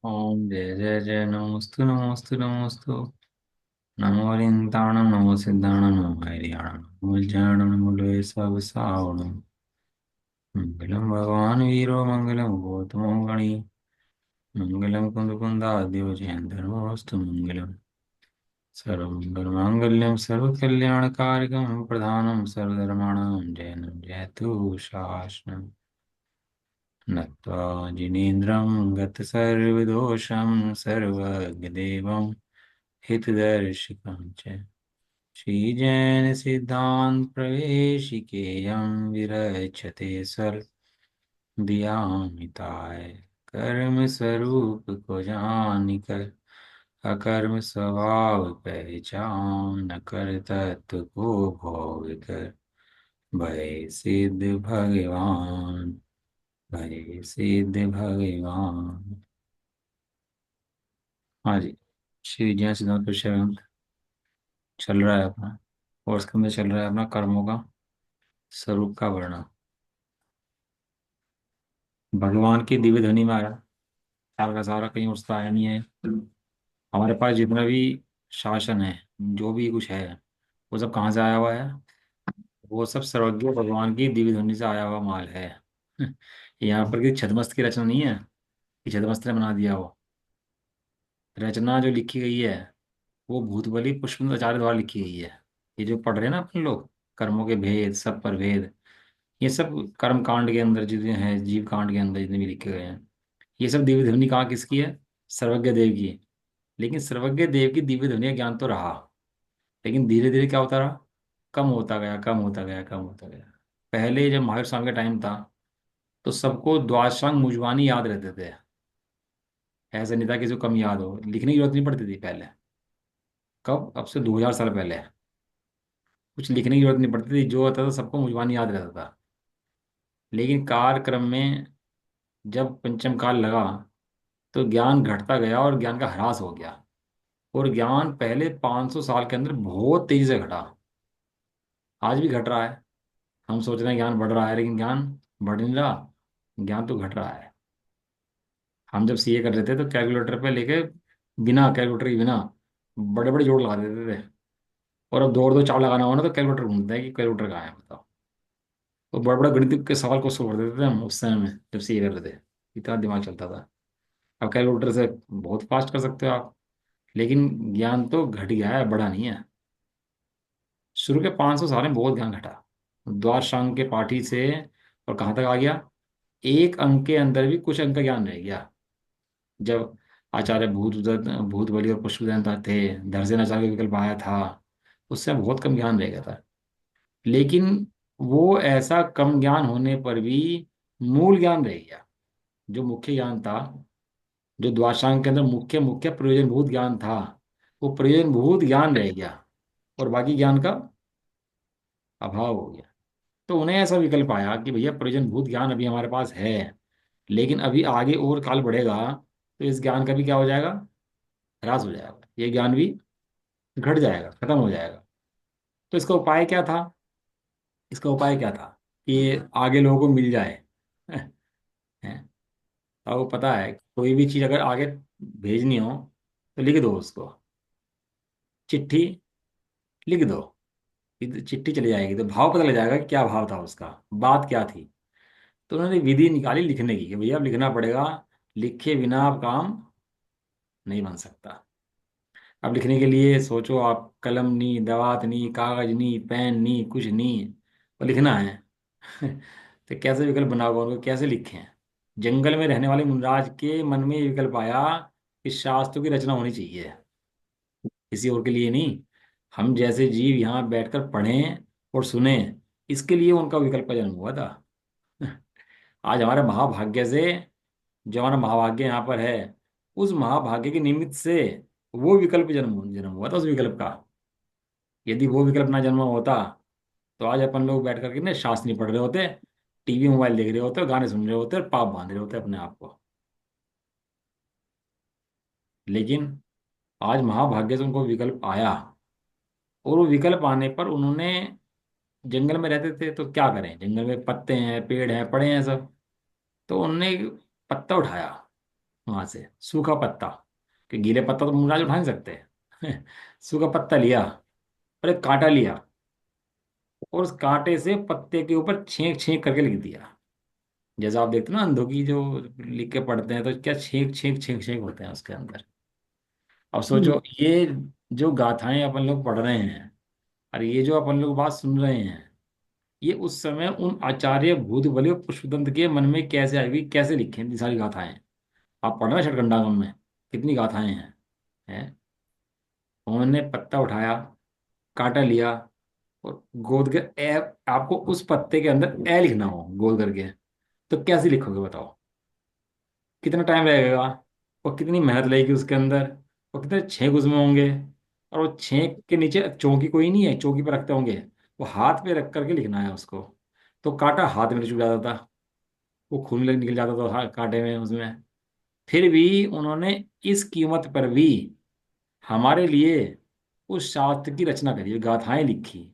ओम जय जय जय नमोस्तु नमोस्तु नमोस्तु। नमो रिंताणं नमो सिद्धाणं नमो हरियाणं नमो ज्ञानं नमो लोय सब सावणं। मंगलम भगवान वीरो मंगलम गौतमो गणी। मंगलम कुंद कुंदाद्यो जयंधर्मोऽस्तु मंगलम। सर्वमंगलमांगल्यं सर्वकल्याणकारिकं प्रधानं सर्वधर्माणां जयनं जयतु शासनम्। नत्वा जिनेन्द्रं गतसर्वदोषं सर्वज्ञदेवं हितदर्शिकं च श्रीजैनसिद्धान्तप्रवेशिकेयं विरच्यते सर्वदियामिताय कर्म स्वरूप को जानिकर अकर्म स्वभाव पहचान न कर तत्व को भोग कर भय सिद्ध भगवान। भय सिद्ध भगवान। हाँ जी। श्री जय सिद्धांत प्रशरण चल रहा है अपना। और उसके अंदर चल रहा है अपना कर्मों का स्वरूप का वर्णन। भगवान की दिव्य ध्वनि में आया। सारा का सारा कहीं उसका आया नहीं है। हमारे पास जितना भी शासन है, जो भी कुछ है, वो सब कहाँ से आया हुआ है? वो सब सर्वज्ञ भगवान की दिव्य ध्वनि से आया हुआ माल है। यहाँ पर की छदमस्त की रचना नहीं है कि छदमस्त ने बना दिया हो। रचना जो लिखी गई है वो भूतबली पुष्पेंद्र आचार्य द्वारा लिखी गई है। ये जो पढ़ रहे हैं ना अपन लोग, कर्मों के भेद, सब पर भेद, ये सब कर्म कांड के अंदर जितने हैं, जीव कांड के अंदर जितने भी लिखे गए हैं, ये सब दिव्य ध्वनि कहाँ किसकी है? सर्वज्ञ देव की है। लेकिन सर्वज्ञ देव की दिव्य ध्वनि का ज्ञान तो रहा, लेकिन धीरे धीरे क्या होता रहा? कम होता गया, कम होता गया, कम होता गया। पहले जब महावीर स्वामी का टाइम था तो सबको द्वादशांग मुजवानी याद रहते थे। ऐसा नहीं था कि जो कम याद हो, लिखने की जरूरत नहीं पड़ती थी पहले। कब? अब से 2000 साल पहले कुछ लिखने की जरूरत नहीं पड़ती थी, जो होता था सबको मुजवानी याद रहता था। लेकिन कालक्रम में जब पंचम काल लगा तो ज्ञान घटता गया और ज्ञान का ह्रास हो गया। और ज्ञान पहले 500 साल के अंदर बहुत तेजी से घटा। आज भी घट रहा है। हम सोच रहे हैं ज्ञान बढ़ रहा है, लेकिन ज्ञान बढ़ नहीं रहा, ज्ञान तो घट रहा है। हम जब सीए कर रहे थे तो कैलकुलेटर पे लेके, बिना कैलकुलेटर के बिना बड़े बड़े जोड़ लगा देते थे। और अब दो और दो चार लगाना हो ना तो कैलकुलेटर ढूंढते हैं कि कैलकुलेटर कहाँ है, बताओ। तो बड़े बड़े गणित के सवाल को सोल्व कर देते थे हम उस समय में जब सीए कर रहे थे। इतना दिमाग चलता था। अब कैलकुलेटर से बहुत फास्ट कर सकते हो आप। लेकिन ज्ञान तो घट गया है, बढ़ा नहीं है। शुरू के 500 साल में बहुत ज्ञान घटा, द्वादशांग के पाठी से। और कहाँ तक आ गया? एक अंक के अंदर भी कुछ अंक का ज्ञान रह गया। जब आचार्य भूत बलि और पुष्पदंत थे, दर्जन आचार्य का विकल्प आया था, उससे बहुत कम ज्ञान रह गया था। लेकिन वो ऐसा कम ज्ञान होने पर भी मूल ज्ञान रह गया। जो मुख्य ज्ञान था, जो द्वादशांग के अंदर मुख्य मुख्य प्रयोजनभूत ज्ञान था, वो प्रयोजनभूत ज्ञान रह गया। और बाकी ज्ञान का अभाव हो गया। तो उन्हें ऐसा विकल्प आया कि भैया प्रयोजनभूत ज्ञान अभी हमारे पास है, लेकिन अभी आगे और काल बढ़ेगा तो इस ज्ञान का भी क्या हो जाएगा? ह्रास हो जाएगा, ये ज्ञान भी घट जाएगा, खत्म हो जाएगा। तो इसका उपाय क्या था? इसका उपाय क्या था कि आगे लोगों को मिल जाए। हैं? अब पता है कोई भी चीज़ अगर आगे भेजनी हो तो लिख दो उसको, चिट्ठी लिख दो, चिट्ठी चली जाएगी तो भाव पता लग जाएगा कि क्या भाव था उसका, बात क्या थी। तो उन्होंने विधि निकाली लिखने की कि भैया अब लिखना पड़ेगा, लिखे बिना अब काम नहीं बन सकता। अब लिखने के लिए सोचो आप, कलम नहीं, दवात नहीं, कागज नहीं, पेन नहीं, कुछ नहीं, तो लिखना है। तो कैसे विकल्प बनाओगे उनको, कैसे लिखें? जंगल में रहने वाले मुनराज के मन में ये विकल्प आया कि शास्त्रों की रचना होनी चाहिए, किसी और के लिए नहीं। हम जैसे जीव यहाँ बैठकर पढ़ें और सुने, इसके लिए उनका विकल्प का जन्म हुआ था। आज हमारे महाभाग्य से, जो हमारा महाभाग्य यहाँ पर है, उस महाभाग्य के निमित्त से वो विकल्प जन्म जन्म हुआ था उस विकल्प का। यदि वो विकल्प ना जन्मा होता तो आज अपन लोग बैठ करके ना शास्त्र नहीं पढ़ रहे होते, टीवी मोबाइल देख रहे होते, गाने सुन रहे होते और पाप बांध रहे होते अपने आप को। लेकिन आज महाभाग्य से उनको विकल्प आया। और वो विकल्प आने पर उन्होंने, जंगल में रहते थे तो क्या करें, जंगल में पत्ते हैं, पेड़ हैं, पड़े हैं सब। तो उन्होंने एक पत्ता उठाया, वहां से सूखा पत्ता, कि गीले पत्ता तो मुमराज उठा नहीं सकते। सूखा पत्ता लिया और एक कांटा लिया, और उस कांटे से पत्ते के ऊपर छेक छेक करके लिख दिया। जैसे आप देखते हैं ना अंधों की जो लिख के पढ़ते हैं, तो क्या छेक छेक छेक छेक होते हैं उसके अंदर। अब सोचो, ये जो गाथाएं अपन लोग पढ़ रहे हैं, और ये जो अपन लोग बात सुन रहे हैं, ये उस समय उन आचार्य भूतबली और पुष्पदंत के मन में कैसे आएगी, कैसे लिखे इतनी सारी गाथाएं। आप पढ़ रहे हैं षटकंडागम में कितनी गाथाएं हैं। उन्होंने पत्ता उठाया, कांटा लिया, और गोद के ए, आपको उस पत्ते के अंदर ए लिखना हो गोद करके, तो कैसे लिखोगे बताओ? कितना टाइम लगेगा, और कितनी मेहनत लगेगी उसके अंदर, और कितने छेंक उसमें होंगे। और वो छेंक के नीचे चौकी कोई नहीं है, चौकी पर रखते होंगे, वो हाथ पे रख करके लिखना है उसको। तो कांटा हाथ में चुभ जाता था, वो खून निकल जाता था कांटे में उसमें। फिर भी उन्होंने इस कीमत पर भी हमारे लिए उस शास्त्र की रचना करी, गाथाएं लिखी।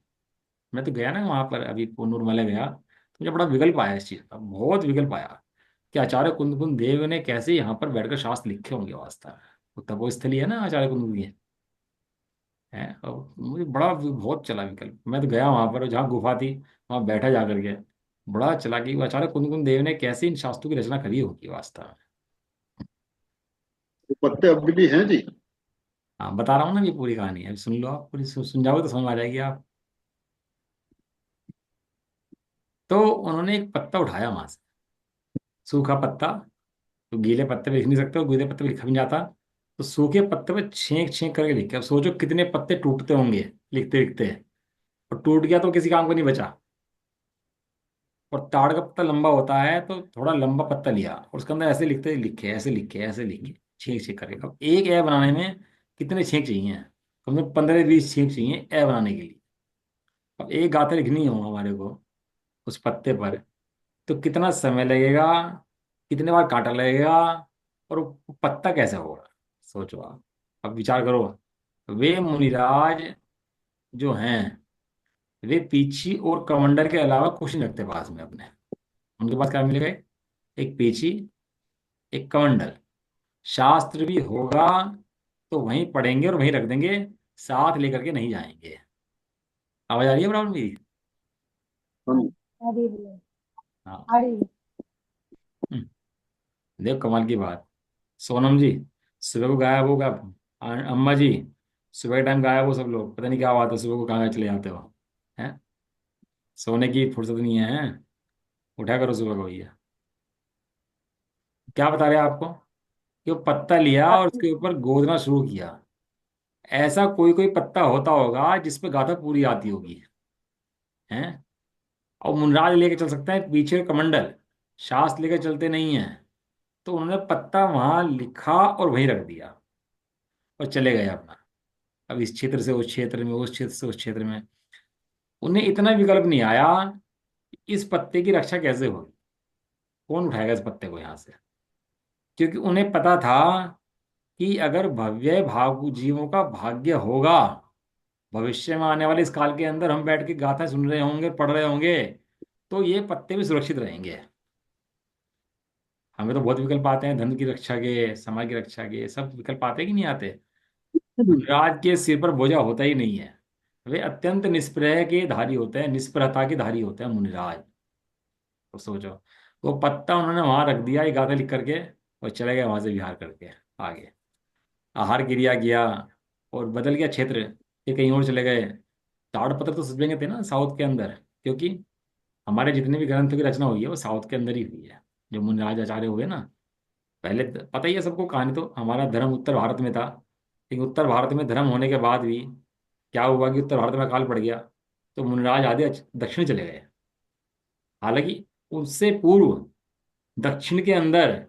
मैं तो गया ना वहां पर, अभी पुनर्मले गया, तो मुझे बड़ा विकल्प आया इस चीज का, बहुत विकल्प आया कि आचार्य कुंद कुंद देव ने कैसे यहाँ पर बैठकर शास्त्र लिखे होंगे वास्तव में। वो तपोस्थली है ना आचार्य कुंद की है। और मुझे बड़ा बहुत चला विकल्प, मैं तो गया वहां पर, जहाँ गुफा थी वहां बैठा जा करके, बड़ा चला कि वो आचार्य कुंद कुंद देव ने कैसे इन शास्त्रों की रचना करी होगी वास्तव में। वो पत्ते अभी भी हैं जी? हाँ बता रहा हूँ ना, ये पूरी कहानी है, सुन लो आप पूरी, सुन जाओगे तो समझ में आ जाएगी आप। तो उन्होंने एक पत्ता उठाया वहां से, सूखा पत्ता, तो गीले पत्ते पे लिख नहीं सकते, और गीले पत्ते पे लिखा भी नहीं जाता, तो सूखे पत्ते पे छेक छेक करके लिखे। अब सोचो कितने पत्ते टूटते होंगे लिखते लिखते, और टूट गया तो किसी काम को नहीं बचा। और ताड़ का पत्ता लंबा होता है, तो थोड़ा लंबा पत्ता लिया, और उसके अंदर ऐसे लिखते लिखे, ऐसे लिखे, ऐसे लिखे, छेक छेक करके। अब एक ए बनाने में कितने छेक चाहिए? कम से कम 15-20 छेक चाहिए ए बनाने के लिए। अब एक गाथा लिखनी हो हमारे को उस पत्ते पर, तो कितना समय लगेगा, कितने बार कांटा लगेगा, और वो पत्ता कैसे होगा? सोचो आप, अब विचार करो। वे मुनिराज जो हैं, वे पीछी और कमंडल के अलावा कुछ नहीं रखते पास में अपने। उनके पास क्या मिलेगा? एक पीछी, एक कमंडल, शास्त्र भी होगा तो वहीं पढ़ेंगे और वहीं रख देंगे, साथ लेकर के नहीं जाएंगे। आवाज आ रही है बराबर मेरी? हाँ। अरे रे, हाँ। अरे हम्म, देखो कमाल की बात। सोनम जी सुबह को गायब होगा, अम्मा जी सुबह के टाइम गायब हो, सब लोग पता नहीं क्या बात है, सुबह को कहाँ चले जाते हो हैं? सोने की फुर्सत नहीं है, हैं? उठा करो सुबह को भैया। क्या बता रहे हैं आपको, कि वो पत्ता लिया और पत्ती। उसके ऊपर गोदना शुरू किया। ऐसा कोई कोई पत्ता होता होगा जिसपे गाथा पूरी आती होगी, हैं? और मुनराज लेके चल सकते हैं पीछे कमंडल, शास्त्र लेके चलते नहीं है। तो उन्होंने पत्ता वहां लिखा और वहीं रख दिया, और चले गए अपना। अब इस क्षेत्र से उस क्षेत्र में, उस क्षेत्र से उस क्षेत्र में, उन्हें इतना विकल्प नहीं आया कि इस पत्ते की रक्षा कैसे होगी, कौन उठाएगा इस पत्ते को यहाँ से। क्योंकि उन्हें पता था कि अगर भव्य भाग जीवों का भाग्य होगा, भविष्य में आने वाले इस काल के अंदर हम बैठ के गाथा सुन रहे होंगे, पढ़ रहे होंगे, तो ये पत्ते भी सुरक्षित रहेंगे। हमें तो बहुत विकल्प आते हैं, धन की रक्षा के, समाज की रक्षा के, सब विकल्प आते कि नहीं आते। राज के सिर पर बोझा होता ही नहीं है। वे अत्यंत निष्प्रह के धारी होते हैं, निष्प्रहता के धारी होते हैं मुनिराज। तो सोचो, वो पत्ता उन्होंने वहां रख दिया, एक गाथा लिख करके, और चले गए वहां से विहार करके आगे। आहार क्रिया किया, और बदल गया क्षेत्र, फिर कहीं और चले गए। ताड़पत्र तो सजवेंगे थे ना साउथ के अंदर, क्योंकि हमारे जितने भी ग्रंथों की रचना हुई है वो साउथ के अंदर ही हुई है, जो मुनिराज आचार्य हुए ना। पहले पता ही है सबको कहानी, तो हमारा धर्म उत्तर भारत में था, लेकिन उत्तर भारत में धर्म होने के बाद भी क्या हुआ कि उत्तर भारत में अकाल पड़ गया, तो मुनिराज आदि दक्षिण चले गए। हालांकि उससे पूर्व दक्षिण के अंदर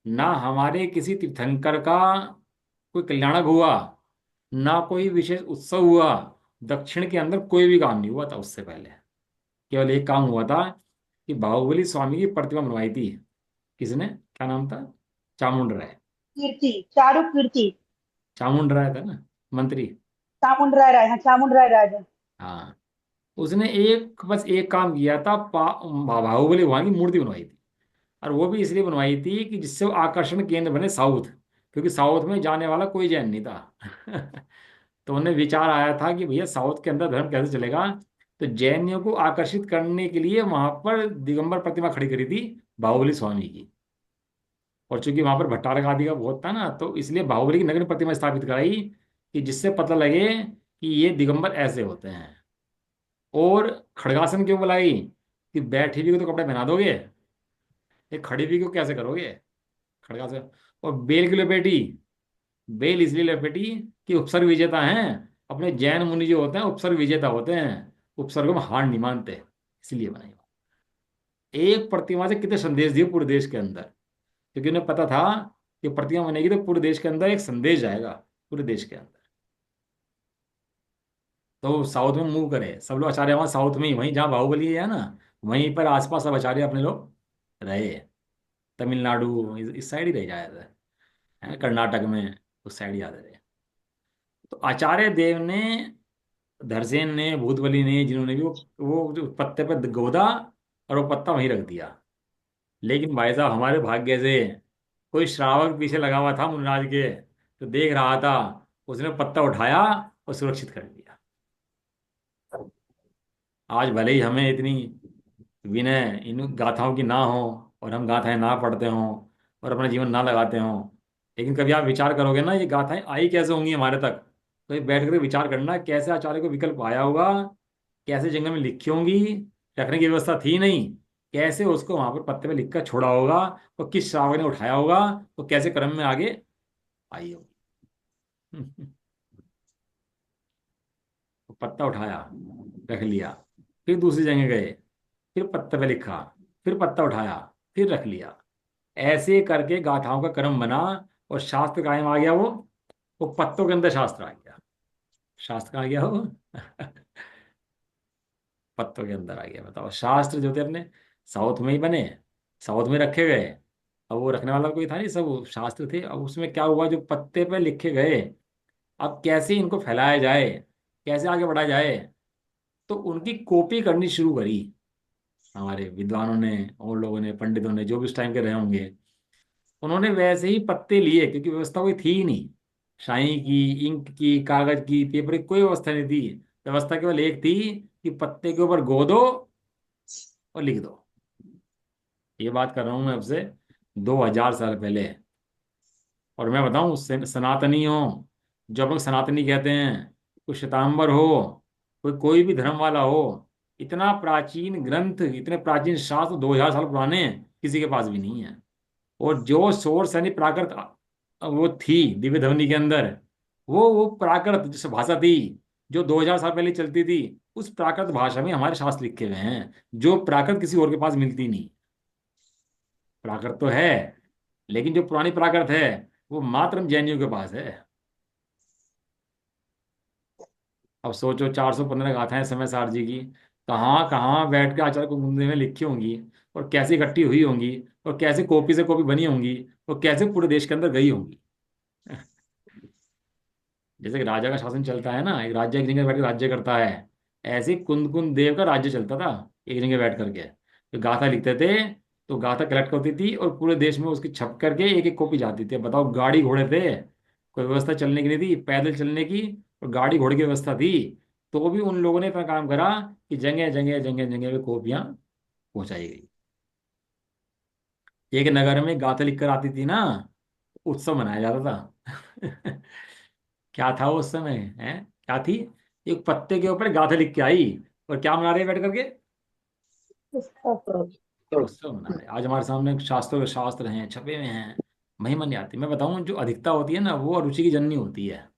ना हमारे किसी तीर्थंकर का कोई कल्याणक हुआ, ना कोई विशेष उत्सव हुआ। दक्षिण के अंदर कोई भी काम नहीं हुआ था उससे पहले। केवल एक काम हुआ था कि बाहुबली स्वामी की प्रतिमा बनवाई थी। किसने, क्या नाम था? चामुंड राय। कीर्ति, चारू कीर्ति। चामुंड राय था ना, मंत्री। चामुंडराय राय, हाँ चामुंडराय राजा। हाँ, उसने एक बस एक काम किया था, बाहुबली भगवान की मूर्ति बनवाई थी। और वो भी इसलिए बनवाई थी कि जिससे वो आकर्षण केंद्र बने साउथ, क्योंकि साउथ में जाने वाला कोई जैन नहीं था। तो उन्हें विचार आया था कि भैया साउथ के अंदर धर्म कैसे चलेगा। तो जैनियों को आकर्षित करने के लिए वहां पर दिगंबर प्रतिमा खड़ी करी थी बाहुबली स्वामी की। और चूंकि वहां पर भट्टारक आदि का बहुत था ना, तो इसलिए बाहुबली की नग्न प्रतिमा स्थापित कराई कि जिससे पता लगे कि ये दिगंबर ऐसे होते हैं। और खड़गासन क्यों बुलाई, कि बैठी हुई को तो कपड़े पहना दोगे, ये खड़ी हुई को कैसे करोगे खड़गासन। और बेल की लपेटी, बेल इसलिए लपेटी कि उपसर्ग विजेता हैं। अपने जैन मुनि जो होते हैं उपसर्ग विजेता होते हैं, उपसर्गों में हार नहीं मानते, इसलिए बनाई। एक प्रतिमा से कितने संदेश दिए पूरे देश के अंदर, क्योंकि उन्हें पता था कि प्रतिमा बनेगी तो पूरे देश के अंदर एक संदेश जाएगा, पूरे देश के अंदर। तो साउथ में मूव करे सब लोग, आचार्य वहाँ साउथ में ही, वहीं जहाँ बाहुबली है ना, वहीं पर आसपास सब आचार्य अपने लोग रहे। तमिलनाडु इस साइड ही रह जाए थे, है ना, कर्नाटक में उस साइड ही आते थे। तो आचार्य देव ने, धरसेन ने, भूतबली ने, जिन्होंने भी वो जो पत्ते पे गोदा और वो पत्ता वहीं रख दिया। लेकिन भाई साहब हमारे भाग्य से कोई श्रावक पीछे लगा हुआ था मुनराज के, तो देख रहा था, उसने पत्ता उठाया और सुरक्षित कर दिया। आज भले ही हमें इतनी विनय इन गाथाओं की ना हो, और हम गाथाएं ना पढ़ते हों, और अपना जीवन ना लगाते हों, लेकिन कभी आप विचार करोगे ना ये गाथाएं आई कैसे होंगी हमारे तक, तो ये बैठ कर विचार करना कैसे आचार्य को विकल्प आया होगा, कैसे जंगल में लिखी होंगी, रखने की व्यवस्था थी नहीं, कैसे उसको वहां पर पत्ते पे लिख कर छोड़ा होगा, और किस श्रावक ने उठाया होगा, तो कैसे क्रम में आगे आई होगी। तो पत्ता उठाया, रख लिया, फिर दूसरी जगह गए, फिर पत्ते पे लिखा, फिर पत्ता उठाया, फिर रख लिया। ऐसे करके गाथाओं का क्रम बना, और शास्त्र कायम आ गया वो पत्तों के अंदर शास्त्र आ गया। शास्त्र कहाँ गया वो? पत्तों के अंदर आ गया। बताओ, शास्त्र जो थे अपने साउथ में ही बने, साउथ में रखे गए। अब वो रखने वाला कोई था नहीं, सब शास्त्र थे। अब उसमें क्या हुआ, जो पत्ते पे लिखे गए, अब कैसे इनको फैलाया जाए, कैसे आगे बढ़ाया जाए, तो उनकी कॉपी करनी शुरू करी हमारे विद्वानों ने और लोगों ने, पंडितों ने, जो भी उस टाइम के रहे होंगे। उन्होंने वैसे ही पत्ते लिए, क्योंकि व्यवस्था कोई थी ही नहीं, शाई की, इंक की, कागज की, पेपर की कोई व्यवस्था नहीं थी। व्यवस्था केवल एक थी कि पत्ते के ऊपर गो दो और लिख दो। ये बात कर रहा हूं मैं आपसे 2000 साल पहले। और मैं बताऊं, सनातनी हो, जो हम लोग सनातनी कहते हैं, कोई श्वेतांबर हो, कोई भी धर्म वाला हो, इतना प्राचीन ग्रंथ, इतने प्राचीन शास्त्र 2000 साल पुराने किसी के पास भी नहीं है। और जो सोर्स यानी प्राकृत वो थी दिव्य ध्वनि के अंदर, वो प्राकृत जिस भाषा थी जो 2000 साल पहले चलती थी, उस प्राकृत भाषा में हमारे शास्त्र लिखे हुए हैं, जो प्राकृत किसी और के पास मिलती नहीं। प्राकृत तो है, लेकिन जो पुरानी प्राकृत है वो मात्र हम जैनियों के पास है। अब सोचो, 415 गाथाएं समय सार जी की, कहाँ कहाँ बैठ के आचार्य कुंदे में लिखी होंगी, और कैसे इकट्ठी हुई होंगी, और कैसे कॉपी से कॉपी बनी होंगी, और कैसे पूरे देश के अंदर गई होंगी। जैसे कि राजा का शासन चलता है ना, एक राज्य एक जगह बैठ के राज्य करता है, ऐसे ही कुंद कुंद देव का राज्य चलता था, एक जगह बैठ करके। तो गाथा लिखते थे, तो गाथा कलेक्ट होती थी, और पूरे देश में उसकी छप करके एक एक कॉपी जाती थी। बताओ, गाड़ी घोड़े थे, कोई व्यवस्था चलने की नहीं थी, पैदल चलने की और गाड़ी घोड़े की व्यवस्था थी, तो भी उन लोगों ने इतना काम करा कि जगह जगह जगह जगह पे कॉपियां पहुंचाई गई। एक नगर में गाथा लिख कर आती थी ना, उत्सव मनाया जाता था। क्या था वो उस समय है, क्या थी, एक पत्ते के ऊपर गाथा लिख के आई, और क्या मना रहे हैं बैठ करके, उत्सव मना रहे हैं। आज हमारे सामने शास्त्रों के शास्त्र हैं, छपे हुए हैं, महिमा नहीं आती। मैं बताऊं, जो अधिकता होती है ना, वो अरुचि की जननी होती है।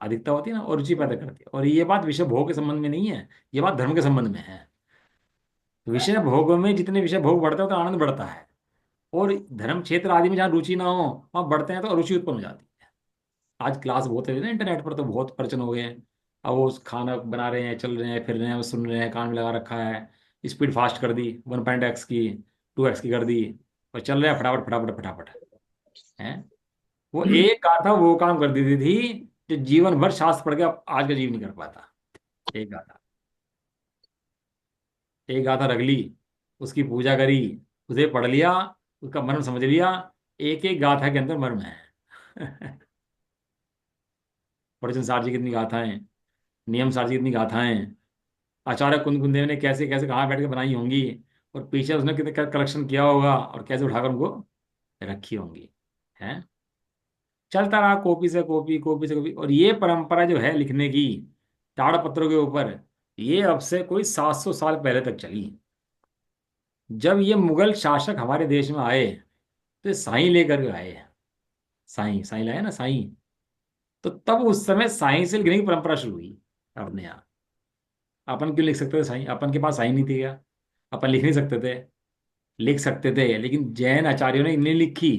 अधिकता होती है ना, और रुचि पैदा करती है। और ये बात विषय भोग के संबंध में नहीं है, ये बात धर्म के संबंध में है। विषय भोग में जितने विषय भोग बढ़ते हैं तो आनंद बढ़ता है, और धर्म क्षेत्र आदि में जहाँ रुचि ना हो, वहाँ बढ़ते हैं तो अरुचि उत्पन्न हो जाती है। आज क्लास बहुत है ना, इंटरनेट पर तो बहुत प्रवचन हो गए हैं। अब वो खाना बना रहे हैं, चल रहे हैं, फिर रहे हैं, सुन रहे हैं, कान में लगा रखा है, स्पीड फास्ट कर दी, 1.x की, 2x की कर दी, और चल रहे हैं फटाफट फटाफट फटाफट। है, वो एक गाथा वो काम कर देती थी जो जीवन भर शास्त्र पढ़ के आज का जीव नहीं कर पाता। एक गाथा, एक गाथा रख ली, उसकी पूजा करी, उसे पढ़ लिया, उसका मर्म समझ लिया, एक एक गाथा के अंदर मर्म है। प्रवचन सार जी की कितनी गाथाएं, नियम सार जी की कितनी गाथाएं, आचार्य कुंद कुंदेव ने कैसे कैसे कहाँ बैठ के बनाई होंगी, और पीछे उसने कितने कलेक्शन किया होगा, और कैसे उठाकर उनको रखी होंगी। हैं, चलता रहा कॉपी से कॉपी, कॉपी से कॉपी। और ये परंपरा जो है लिखने की ताड़पत्रों के ऊपर, ये अब से कोई 700 साल पहले तक चली। जब ये मुगल शासक हमारे देश में आए, तो ये साई लेकर के आए। साई साई लाए ना, साई। तो तब उस समय साई से लिखने की परंपरा शुरू हुई अपने यहाँ। अपन क्यों लिख सकते थे साई? अपन के पास साई नहीं थी क्या? अपन लिख नहीं सकते थे? लिख सकते थे, लेकिन जैन आचार्यों ने नहीं लिखी।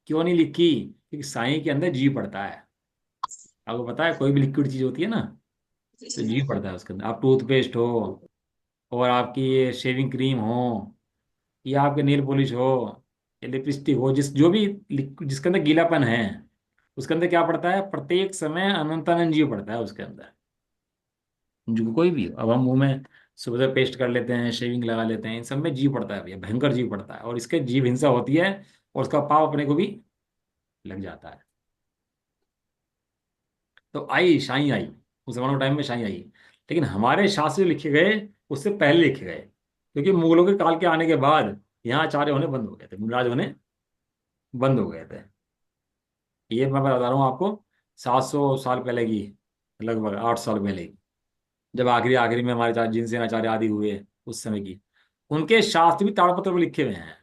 क्यों नहीं लिखी? क्योंकि साई के अंदर जी पड़ता है। आपको पता है, कोई भी लिक्विड चीज होती है ना, तो जी पड़ता है उसके अंदर। आप टूथपेस्ट हो, और आपकी ये शेविंग क्रीम हो, या आपके नेल पॉलिश हो, या लिपस्टिक हो, जो भी जिसके अंदर गीलापन है, उसके अंदर क्या पड़ता है? प्रत्येक समय अनंतानंद जी पड़ता है उसके अंदर। जो कोई भी हो, अब हम मुंह में सुबह से पेस्ट कर लेते हैं, शेविंग लगा लेते हैं, इन सब में जी पड़ता है भैया, भयंकर जी पड़ता है, और इसके जीव हिंसा होती है, और उसका पाप अपने को भी लग जाता है। तो आई शाही आई, उस जमाने के टाइम में शाही आई। लेकिन हमारे शास्त्र जो लिखे गए, उससे पहले लिखे गए, क्योंकि मुगलों के काल के आने के बाद यहाँ आचार्य होने बंद हो गए थे, मुमराज होने बंद हो गए थे। ये मैं बता रहा हूँ आपको, 700 साल पहले की, लगभग 8 साल पहले की, जब आखिरी आखिरी में हमारे जिनसेन आचार्य आदि हुए, उस समय की। उनके शास्त्र भी ताड़पत्र में लिखे हुए हैं।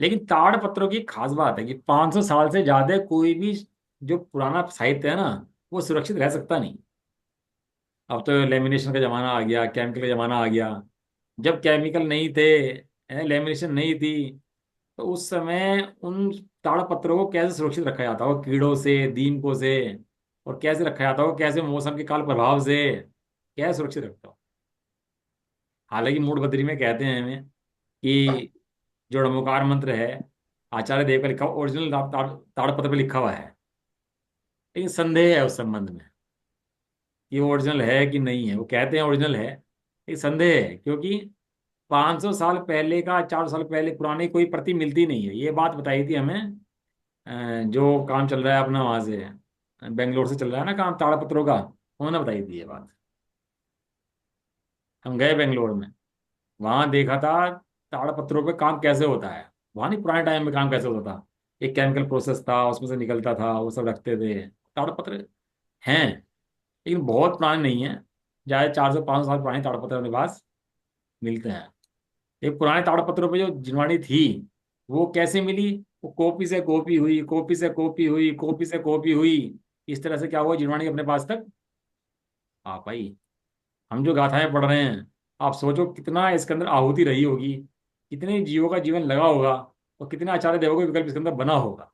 लेकिन ताड़पत्रों की खास बात है कि 500 साल से ज्यादा कोई भी जो पुराना साहित्य है ना, वो सुरक्षित रह सकता नहीं। अब तो लेमिनेशन का जमाना आ गया, केमिकल का जमाना आ गया। जब केमिकल नहीं थे, लेमिनेशन नहीं थी, तो उस समय उन ताड़पत्रों को कैसे सुरक्षित रखा जाता हो, कीड़ों से, दीमकों से, और कैसे रखा जाता हो, कैसे मौसम के काल प्रभाव से कैसे सुरक्षित रखता हो। हालांकि मूड बद्री में कहते हैं हमें कि जो ड़मोकार मंत्र है, आचार्य देव का लिखा हुआ ओरिजिनल ताड़पत्र पे लिखा हुआ है, लेकिन संदेह है उस संबंध में कि वो ओरिजिनल है कि नहीं है। वो कहते हैं ओरिजिनल है, लेकिन संदेह है, क्योंकि 500 साल पहले का, 400 साल पहले पुरानी कोई प्रति मिलती नहीं है। ये बात बताई थी हमें, जो काम चल रहा है अपना वहां से, बेंगलोर से चल रहा है ना काम ताड़पत्रों का, उन्होंने बताई थी ये बात। हम गए बेंगलोर में, वहां देखा था ताड़पत्रों पे काम कैसे होता है। वहां नहीं, पुराने टाइम में काम कैसे होता था, एक केमिकल प्रोसेस था, उसमें से निकलता था, वो सब रखते थे। ताड़पत्र हैं, लेकिन बहुत पुराने नहीं है। चाहे 400 500 साल पुराने ताड़पत्र अपने पास मिलते हैं। एक पुराने ताड़पत्रों पे जो जिनवाणी थी, वो कैसे मिली? वो कॉपी से कॉपी हुई, कॉपी से कॉपी हुई, कॉपी से कॉपी हुई। इस तरह से क्या हुआ, जिनवाणी अपने पास तक आ पाई। हम जो गाथाएं पढ़ रहे हैं, आप सोचो कितना इसके अंदर आहुति रही होगी, कितने जीवों का जीवन लगा होगा, और कितने आचार्य देवों का विकल्प इसके अंदर बना होगा।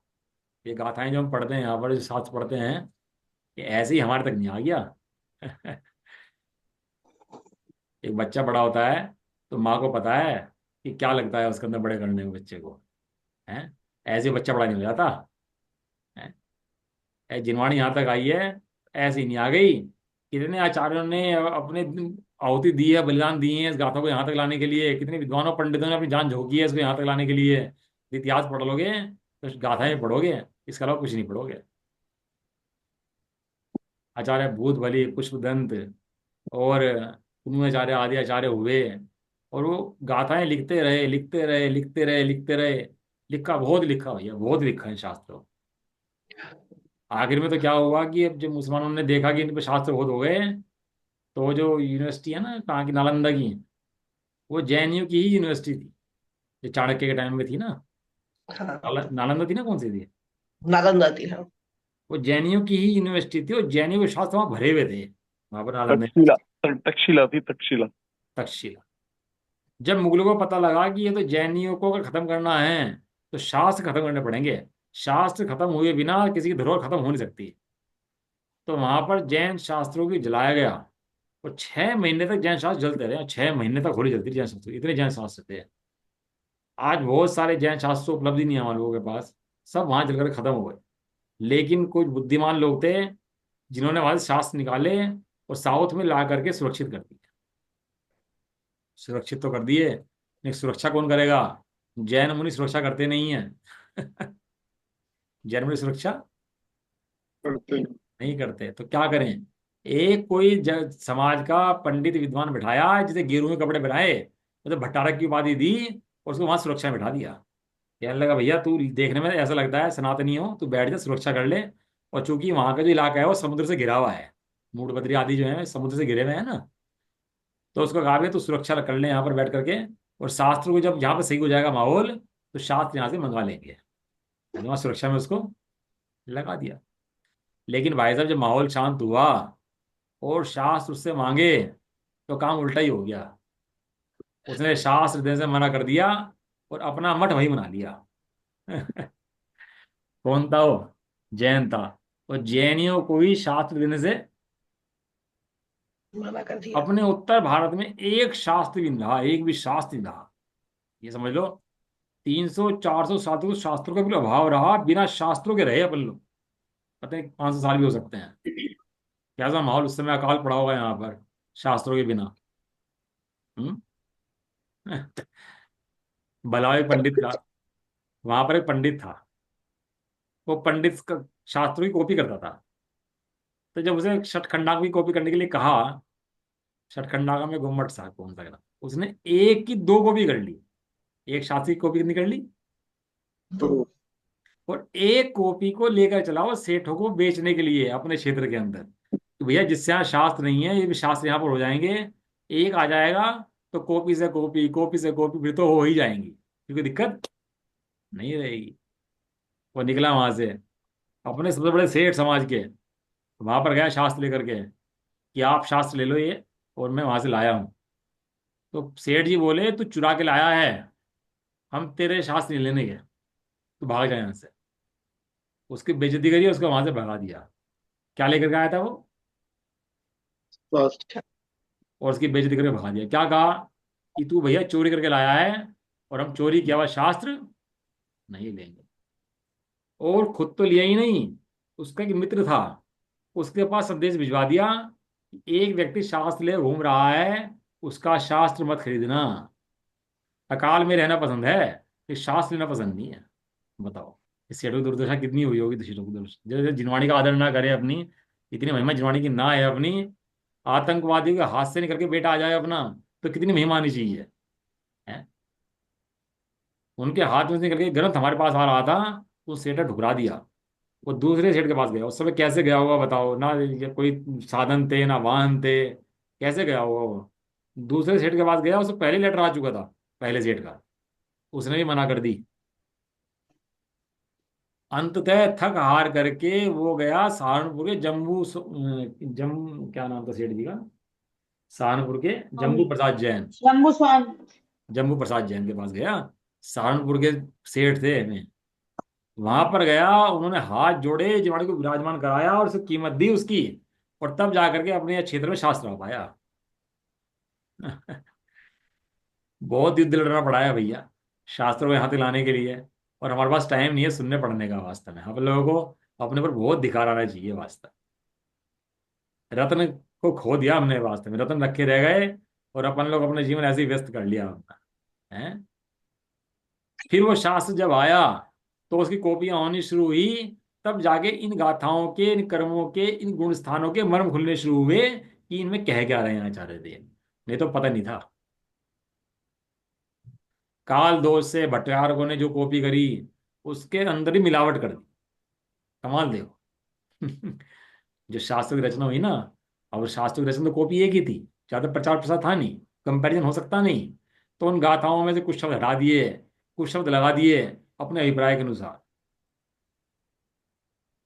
ये गाथाएं जो हम पढ़ते हैं यहाँ पर, जो शास्त्र पढ़ते हैं, ये ऐसे ही हमारे तक नहीं आ गया। एक बच्चा बड़ा होता है, तो माँ को पता है कि क्या लगता है उसके अंदर बड़े करने में बच्चे को। है, ऐसे ही बच्चा बड़ा नहीं हो जाता है। जिनवाणी यहाँ तक आई है, ऐसे ही नहीं आ गई। कितने आचार्यों ने अपने आहुति दी है, बलिदान दिए हैं इस गाथा को यहाँ तक लाने के लिए। कितने विद्वानों पंडितों ने अपनी जान झोंकी है इसको यहाँ तक लाने के लिए। इतिहास पढ़ लोगे, तो गाथाएं पढ़ोगे, इसके अलावा कुछ नहीं पढ़ोगे। आचार्य भूत बलि पुष्पदंत और कुन्नूआचार्य आदि आचार्य हुए, और वो गाथाएं लिखते रहे, लिखते रहे, लिखते रहे, लिखते रहे। लिखा, बहुत लिखा भैया, बहुत लिखा है शास्त्रों। आखिर में तो क्या हुआ कि अब जब मुसलमानों ने देखा कि इन पे शास्त्र बहुत हो गए, तो वो जो यूनिवर्सिटी है ना, कहाँ की, नालंदा की, वो जेएनयू की ही यूनिवर्सिटी थी, जो चाणक्य के टाइम में थी ना। हाँ, नालंदा थी ना, कौन सी थी? नालंदा थी, हाँ। वो जेएनयू की ही यूनिवर्सिटी थी, और जेएनयू के शास्त्र वहाँ भरे हुए थे, वहां पर नालंदा तक्षशिला, यूनिवर्सिटी। तक्षशिला थी, तक्षशिला। तक्षशिला। जब मुगलों को पता लगा कि ये तो जैनियों को अगर खत्म करना है, तो शास्त्र खत्म करने पड़ेंगे। शास्त्र खत्म हुए बिना किसी की धरोहर खत्म हो नहीं सकती। तो वहां पर जैन शास्त्रों की जलाया गया, और 6 महीने तक जैन शास्त्र जलते रहे। 6 महीने तक होली जलती रही जैन शास्त्र, इतने जैन शास्त्र थे। आज बहुत सारे जैन शास्त्र उपलब्ध ही नहीं है हमारे लोगों के पास, सब वहां जलकर खत्म हो गए। लेकिन कुछ बुद्धिमान लोग थे, जिन्होंने वहां से शास्त्र निकाले और साउथ में ला करके सुरक्षित कर दिए। सुरक्षित तो कर दिए, लेकिन सुरक्षा कौन करेगा? जैन मुनि सुरक्षा करते नहीं है। जैन मुनि सुरक्षा करते हैं। नहीं करते, तो क्या करें? एक कोई समाज का पंडित विद्वान बिठाया, जिसे गेरुए कपड़े पहनाए, उसे भट्टारक की उपाधि दी, और उसको वहां सुरक्षा में बिठा दिया। कहने लगा, भैया तू देखने में ऐसा लगता है सनातनी हो, तू बैठ जा, सुरक्षा कर ले। और चूंकि वहां का जो इलाका है वो समुद्र से घिरा हुआ है, मूड आदि जो है समुद्र से घिरे हुए हैं ना, तो उसको कहा गया तू सुरक्षा कर ले यहाँ पर बैठ करके, और शास्त्र को जब यहाँ पर सही हो जाएगा माहौल, तो शास्त्र यहाँ से मंगा लेंगे। मैंने वहाँ सुरक्षा में उसको लगा दिया। लेकिन भाई साहब, जब माहौल शांत हुआ और शास्त्र उससे मांगे, तो काम उल्टा ही हो गया। उसने शास्त्र देने से मना कर दिया और अपना मठ वही बना लिया। कौन था वो? जैन था। और जैनियों को ही शास्त्र देने से, मना कर दिया। अपने उत्तर भारत में एक शास्त्र भी नहीं रहा, एक भी शास्त्र नहीं रहा। ये समझ लो, 300 400 साल तक तो शास्त्रों का भी अभाव रहा, बिना शास्त्रों के रहे अपन लोग। पता नहीं 500 साल भी हो सकते हैं। कैसा माहौल उस समय अकाल पड़ा होगा यहाँ पर, शास्त्रों के बिना। हम्म। भला एक पंडित था, वहां पर एक पंडित था। वो पंडित शास्त्रों की कॉपी करता था। तो जब उसे छठखंडांग की कॉपी करने के लिए कहा, छठखंडांग में गुम्मट साहब कौन सा, उसने एक की दो कॉपी कर ली। एक शास्त्री की कॉपी कितनी कर ली? तो और एक कॉपी को लेकर चला वो सेठों को बेचने के लिए अपने क्षेत्र के अंदर। तो भैया, जिससे यहाँ शास्त्र नहीं है, ये भी शास्त्र यहाँ पर हो जाएंगे। एक आ जाएगा तो कॉपी से कॉपी, कॉपी से कॉपी, फिर तो हो ही जाएंगी, क्योंकि दिक्कत नहीं रहेगी। वो निकला वहां से अपने सबसे बड़े सेठ समाज के, वहां पर गया शास्त्र लेकर के, कि आप शास्त्र ले लो ये, और मैं वहां से लाया हूँ। तो सेठ जी बोले, तू चुरा के लाया है, हम तेरे शास्त्र नहीं लेने के, तू भाग जाए यहाँ से। उसकी बेइज्जती करी, उसको वहां से भगा दिया। क्या लेकर के आया था वो? बस और उसकी बेइज्जती करके भगा दिया। क्या कहा? कि तू भैया चोरी करके लाया है, और हम चोरी किया हुआ शास्त्र नहीं लेंगे। और खुद तो लिया ही नहीं, उसका एक मित्र था, उसके पास संदेश भिजवा दिया कि एक व्यक्ति शास्त्र ले घूम रहा है, उसका शास्त्र मत खरीदना। अकाल में रहना पसंद है, कि शास्त्र लेना पसंद नहीं है। बताओ, इस सेठों की दुर्दशा कितनी हुई होगी। सेठों की दुर्दशा, जैसे जिनवाणी का आदर ना करे अपनी, इतनी महिमा जिनवाणी की ना है अपनी, आतंकवादियों के हाथ से निकल के बेटा आ जाए अपना, तो कितनी महिमा आनी चाहिए है? उनके हाथ में से निकल के ग्रंथ हमारे पास आ रहा था, उस सेठ ने ठुकरा दिया। वो दूसरे सेठ के पास गया, उस समय कैसे गया होगा बताओ ना, ये कोई साधन थे ना वाहन थे, कैसे गया होगा वो? दूसरे सेठ के पास गया, उससे पहले लेटर आ चुका था, पहले सेठ का। उसने भी मना कर दी। अंततः थक हार करके वो गया सहारनपुर के जम्मू क्या नाम था सेठ जी का? सहारनपुर के जम्मू स्वामी प्रसाद जैन। शंभु स्वामी। जम्मू प्रसाद जैन के पास गया, सहारनपुर के सेठ थे। वहां पर गया, उन्होंने हाथ जोड़े, जिवाणी को विराजमान कराया और उसे कीमत दी उसकी, और तब जाकर के अपने क्षेत्र में शास्त्र आ पाया। बहुत युद्ध लड़ना पड़ा है भैया, शास्त्रों को यहाँ तक लाने के लिए। और हमारे पास टाइम नहीं है सुनने पढ़ने का, वास्तव में हम लोगों को अपने पर बहुत धिक्कार आना चाहिए वास्तव। रत्न को खो दिया हमने, वास्तव में रत्न रखे रह गए, और अपन लोग अपने जीवन ऐसे ही व्यस्त कर लिया अपना है। फिर वो शास्त्र जब आया, तो उसकी कॉपियां होनी शुरू हुई, तब जाके इन गाथाओं के, इन कर्मों के, इन गुण स्थानों के मर्म खुलने शुरू हुए, कि इनमें कह क्या रहे हैं आचार्य देव। नहीं तो पता नहीं था। काल दोष से भट्टारकों ने जो कॉपी करी, उसके अंदर ही मिलावट कर दी। कमाल देखो। जो शास्त्र की रचना हुई ना, और शास्त्र की रचना तो कॉपी एक ही थी, ज्यादा प्रचार प्रसार था नहीं, कंपैरिजन हो सकता नहीं। तो उन गाथाओं में से कुछ शब्द हटा दिए, कुछ शब्द लगा दिए अपने अभिप्राय के अनुसार।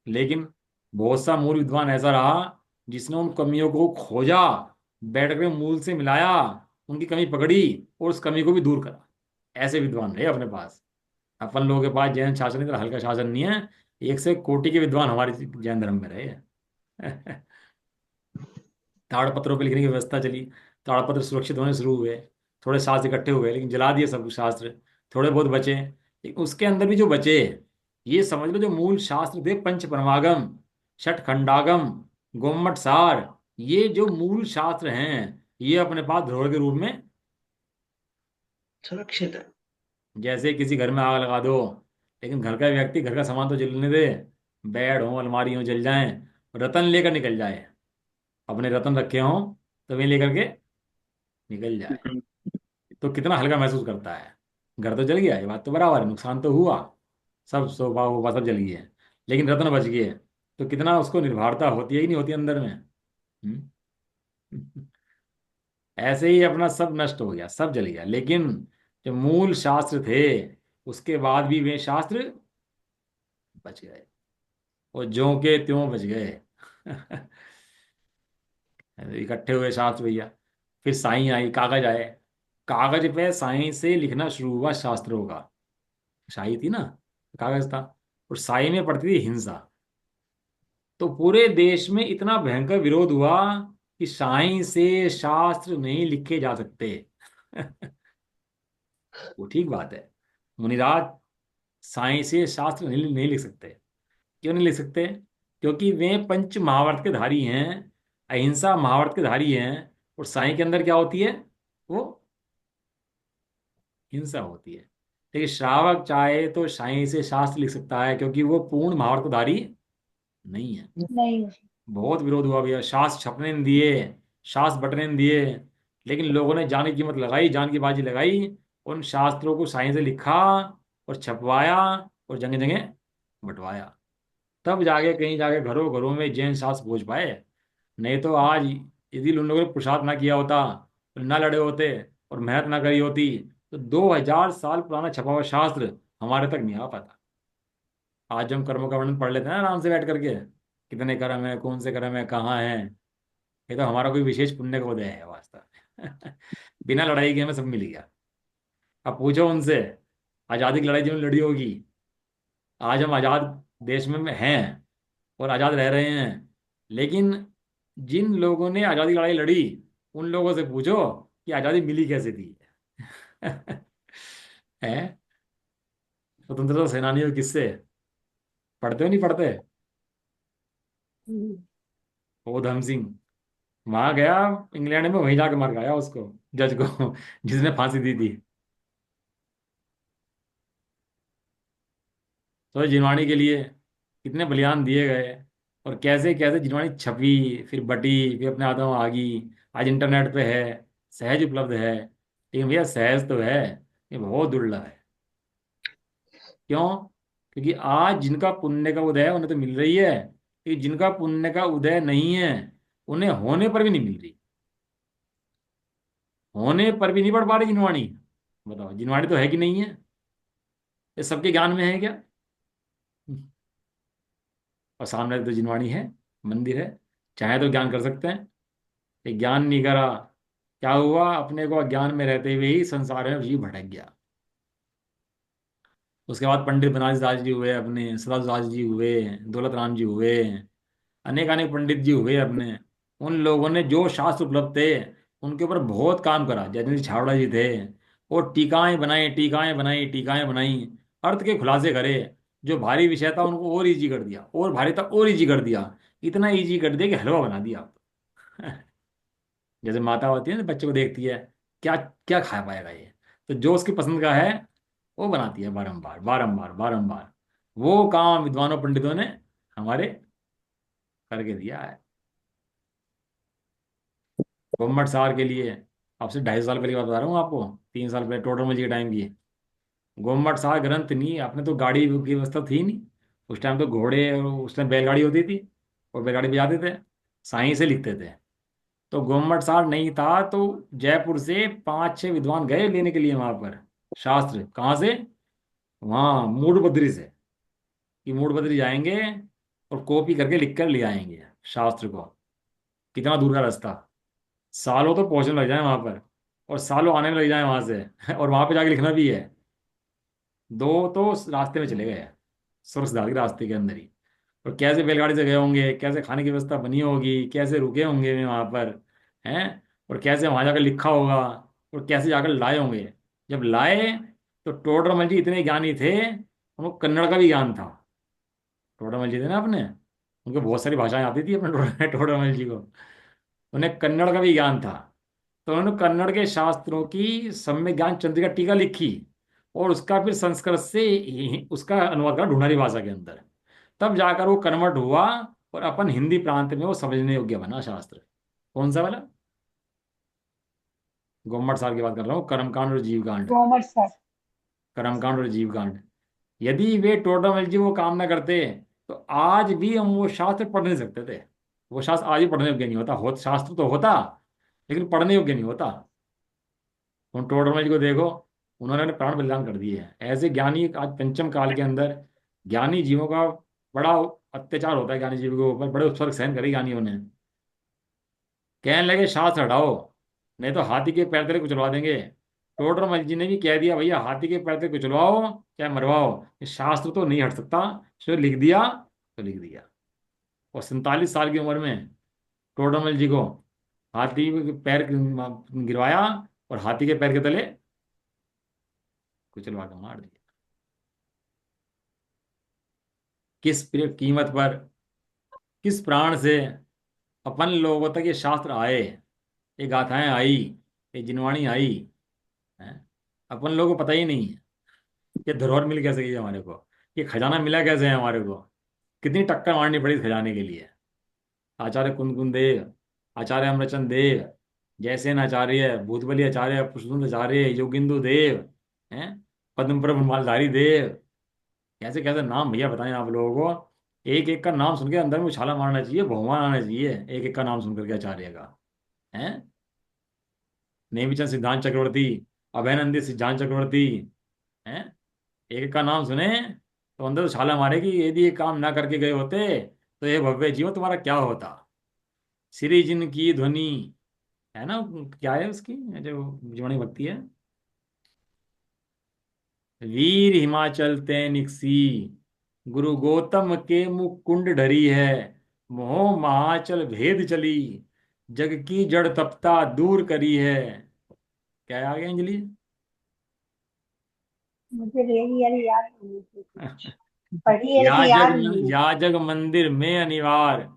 लेकिन बहुत सा मूल विद्वान ऐसा रहा, जिसने उन कमियों को खोजा, बैठ कर मूल से मिलाया, उनकी कमी पकड़ी, और उस कमी को भी दूर करा। ऐसे विद्वान रहे अपने पास। अपन लोगों के पास जैन शासन इतना हल्का शासन नहीं है। एक से एक कोटि के विद्वान हमारे जैन धर्म में रहे हैं। ताड़पत्रों पे लिखने की व्यवस्था चली, ताड़पत्र सुरक्षित होने शुरू हुए, थोड़े शास्त्र इकट्ठे हुए, लेकिन जला दिए सब शास्त्र। थोड़े बहुत बचे, लेकिन उसके अंदर भी जो बचे, ये समझ लो जो मूल शास्त्र थे, पंच परमागम, छठ खंडागम, गोम्मट सार, ये जो मूल शास्त्र हैं, ये अपने पास धरोहर के रूप में सुरक्षित है। जैसे किसी घर में आग लगा दो, लेकिन घर का व्यक्ति घर का सामान तो जलने दे, बेड हो अलमारी हो जल जाए, रतन लेकर निकल जाए, अपने रतन रखे हों तो वे लेकर के निकल जाए, तो कितना हल्का महसूस करता है। घर तो जल गया, ये बात तो बराबर है, नुकसान तो हुआ, सब सोफा वोफा सब जल गए, लेकिन रत्न बच गए, तो कितना उसको निर्भरता होती है कि नहीं होती अंदर में। हम्म? ऐसे ही अपना सब नष्ट हो गया, सब जल गया, लेकिन जो मूल शास्त्र थे उसके बाद भी वे शास्त्र बच गए, और ज्यों के त्यों बच गए। इकट्ठे हुए शास्त्र भैया। फिर साई आई, कागज आए, कागज पे साई से लिखना शुरू हुआ शास्त्रों का। शाही थी ना, कागज था, और साई में पड़ती थी हिंसा। तो पूरे देश में इतना भयंकर विरोध हुआ कि साई से शास्त्र नहीं लिखे जा सकते। वो ठीक बात है, मुनिराज साई से शास्त्र नहीं लिख सकते। क्यों नहीं लिख सकते? क्योंकि वे पंच महाभारत के धारी हैं, अहिंसा महाभारत के धारी हैं, और साई के अंदर क्या होती है? वो हिंसा होती है। लेकिन श्रावक चाहे तो साई से शास्त्र लिख सकता है, क्योंकि वो पूर्ण महाभारत को धारी नहीं है। नहीं। बहुत विरोध हुआ भैया, शास्त्र छपने नहीं दिए, शास्त्र बंटने नहीं दिए, लेकिन लोगों ने जान की कीमत लगाई, जान की बाजी लगाई, उन शास्त्रों को साई से लिखा और छपवाया और जगह जगह बंटवाया। तब जाके कहीं जाके घरों घरों में जैन शास्त्र पहुंच पाए। नहीं तो आज यदि उन लोगों ने पुरुषार्थ ना किया होता, ना लड़े होते और मेहनत ना करी होती, तो 2000 साल पुराना छपा हुआ शास्त्र हमारे तक नहीं आ पाता। आज हम कर्मों का वर्णन पढ़ लेते हैं ना आराम से बैठ करके, कितने कर्म है, कौन से कर्म है, कहाँ है। ये तो हमारा कोई विशेष पुण्य का उदय है वास्तव में। बिना लड़ाई के हमें सब मिल गया। अब पूछो उनसे, आज़ादी की लड़ाई जिन्होंने लड़ी होगी, आज हम आज़ाद देश में हैं और आज़ाद रह रहे हैं, लेकिन जिन लोगों ने आज़ादी की लड़ाई लड़ी, उन लोगों से पूछो कि आज़ादी मिली कैसे थी। है स्वतंत्रता सेनानियों के किस्से पढ़ते हो नहीं पढ़ते? हम्म। उधम सिंह वहां गया इंग्लैंड में, वहीं जाके मार खाया उसको, जज को, जिसने फांसी दी थी। तो जिनवाणी के लिए कितने बलिदान दिए गए, और कैसे कैसे जिनवाणी छपी, फिर बटी, फिर अपने हाथों में आ गई। आज इंटरनेट पे है, सहज उपलब्ध है, लेकिन भैया सहज तो है, ये बहुत दुर्लभ है। क्यों? क्योंकि आज जिनका पुण्य का उदय है उन्हें तो मिल रही है, कि जिनका पुण्य का उदय नहीं है उन्हें होने पर भी नहीं मिल रही, होने पर भी नहीं पढ़ पा रही जिनवाणी। बताओ, जिनवाणी तो है कि नहीं है? ये सबके ज्ञान में है क्या? और सामने तो जिनवाणी है, मंदिर है, चाहे तो ज्ञान कर सकते हैं। ये ज्ञान नहीं करा, क्या हुआ? अपने को अज्ञान में रहते हुए ही संसार में जीव भटक गया। उसके बाद पंडित बनारस दास जी हुए, अपने सदाशिव दास जी हुए, दौलत राम जी हुए, अनेक अनेक पंडित जी हुए अपने। उन लोगों ने जो शास्त्र उपलब्ध थे उनके ऊपर बहुत काम करा। जयंती छावड़ा जी थे, और टीकाएं बनाई, टीकाएं बनाई, टीकाएं बनाई, अर्थ के खुलासे करे। जो भारी विषय था उनको और इजी कर दिया, और भारी था और इजी कर दिया, इतना इजी कर दिया कि हलवा बना दिया। जैसे माता होती है ना, बच्चे को देखती है, क्या क्या खा पाएगा ये, तो जो उसकी पसंद का है वो बनाती है, बारंबार बारंबार बारंबार। वो काम विद्वानों पंडितों ने हमारे करके दिया है। गोम्मट सार के लिए, आपसे 250 साल पहले की बात बता रहा हूँ आपको, 3 साल पहले टोडरमल जी के टाइम की। गोम्मट सार ग्रंथ नहीं, आपने तो गाड़ी की व्यवस्था थी नहीं उस टाइम, तो घोड़े और उस टाइम बैलगाड़ी होती थी, और बैलगाड़ी पे जाते थे, साई से लिखते थे। तो गोम्मट सार नहीं था, तो जयपुर से 5-6 विद्वान गए लेने के लिए वहां पर शास्त्र। कहाँ से? वहाँ मूड बद्री से, कि मूड बद्री जाएंगे और कॉपी करके लिख कर ले आएंगे शास्त्र को। कितना दूर का रास्ता, सालों तो पहुंचने लग जाए वहां पर, और सालों आने में लग जाए वहां से। और वहां पे जाके लिखना भी है। दो तो रास्ते में चले गए, स्वर्ग सिद्धार्थ के रास्ते के अंदर ही। और कैसे बैलगाड़ी से गए होंगे, कैसे खाने की व्यवस्था बनी होगी, कैसे रुके होंगे वे वहां पर, हैं, और कैसे वहां जाकर लिखा होगा, और कैसे जाकर लाए होंगे। जब लाए तो टोडरमल जी इतने ज्ञानी थे, उनको कन्नड़ का भी ज्ञान था। टोडरमल जी थे ना अपने, उनको बहुत सारी भाषाएं आती थी अपने टोडरमल जी को, उन्हें कन्नड़ का भी ज्ञान था। तो उन्होंने कन्नड़ के शास्त्रों की सम्यक ज्ञान चंद्रिका टीका लिखी, और उसका फिर संस्कृत से उसका अनुवाद करा ढूंढारी भाषा के अंदर। तब जाकर वो कन्वर्ट हुआ, और अपन हिंदी प्रांत में वो समझने योग्य बना शास्त्र। कौन सा वाला? गोम्मट साहब की बात कर रहा हूँ, कर्मकांड और जीवकांड। Commerce sir. कर्मकांड और जीवकांड। यदि वे टोटल जी वो काम ना करते, तो आज भी हम वो शास्त्र पढ़ नहीं सकते थे। वो शास्त्र आज भी पढ़ने योग्य नहीं होता। शास्त्र तो होता, लेकिन पढ़ने योग्य नहीं होता। उन टोडरमल जी को देखो, उन्होंने अपने प्राण बलिदान कर दिए हैं। ऐसे ज्ञानी आज पंचम काल के अंदर ज्ञानी जीवों का बड़ा अत्याचार होता है, ज्ञानी जीवों के ऊपर बड़े उत्सर्ग सहन करे ज्ञानियों ने। कहने लगे शास्त्र हटाओ, नहीं तो हाथी के पैर तले कुचलवा देंगे। टोडरमल जी ने भी कह दिया, भैया हाथी के पैर तले कुचलवाओ चाहे मरवाओ, ये शास्त्र तो नहीं हट सकता। जो लिख दिया तो लिख दिया। और 47 साल की उम्र में टोडरमल जी को हाथी के पैर गिरवाया, और हाथी के पैर के तले कुचलवा कर मार दिया। किस कीमत पर, किस प्राण से अपन लोगों तक ये शास्त्र आए, ये गाथाएं आई, ये जिनवाणी आई है? अपन लोगों को पता ही नहीं है। ये धरोहर मिल कैसे गई हमारे को, ये खजाना मिला कैसे है हमारे को। कितनी टक्कर मारनी पड़ी इस खजाने के लिए। आचार्य कुंदकुंद देव, आचार्य अमरचंद देव, जयसेन आचार्य, भूतबली आचार्य, पुष्पदंत आचार्य, योगिंदु देव हैं, पद्म प्रभु मालधारी देव, कैसे कैसे नाम भैया बताएं आप लोगों को। एक एक का नाम सुन के अंदर में उछाला मारना चाहिए, भगवान आना चाहिए एक एक का नाम सुन करके आचार्य का है। नेमीचंद सिद्धांत चक्रवर्ती, अभयनंदी सिद्धांत चक्रवर्ती हैं, एक एक का नाम सुने तो अंदर उछाला मारे कि यदि ये काम ना करके गए होते तो ये भव्य जीवन तुम्हारा क्या होता। श्री जिन की ध्वनि है ना, क्या है उसकी जो जीवनी भक्ति है, वीर हिमाचल तैनिकसी, गुरु गौतम के मुख कुंड ढरी है, मोह महाचल भेद चली, जग की जड़ तपता दूर करी है। क्या है आगे अंजलि? मुझे यही यार याद नहीं है। पढ़ी है या लेकिन जग, याद नहीं है। या जग मंदिर में अनिवार,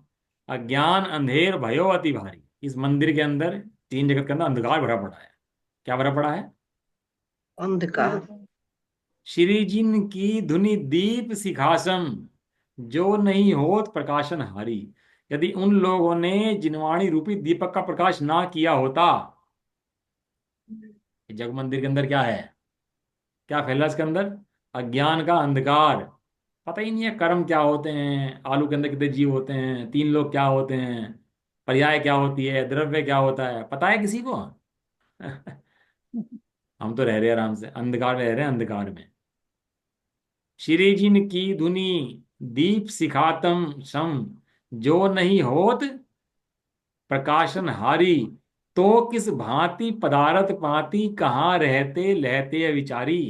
अज्ञान अंधेर भयो अति भारी। इस मंदिर के अंदर, तीन जगत के अंदर अंधकार भरा पड़ा है। क्या भरा पड़ा है? अंधकार। श्री जिन की धुनि दीप सिखासम, जो नहीं होत प्रकाशन हारी। यदि उन लोगों ने जिनवाणी रूपी दीपक का प्रकाश ना किया होता। जग मंदिर के अंदर क्या है? क्या फैला इसके अंदर? अज्ञान का अंधकार। पता ही नहीं है कर्म क्या होते हैं, आलू के अंदर कितने जीव होते हैं, तीन लोग क्या होते हैं, पर्याय क्या होती है, द्रव्य क्या होता है, पता है किसी को? हम तो रह रहे हैं आराम से, अंधकार में रह रहे हैं, अंधकार में। श्री जिन की धुनी दीप सिखातम सम, जो नहीं होत प्रकाशन हारी, तो किस भांति पदारथ पाती, कहाँ रहते लहते विचारी।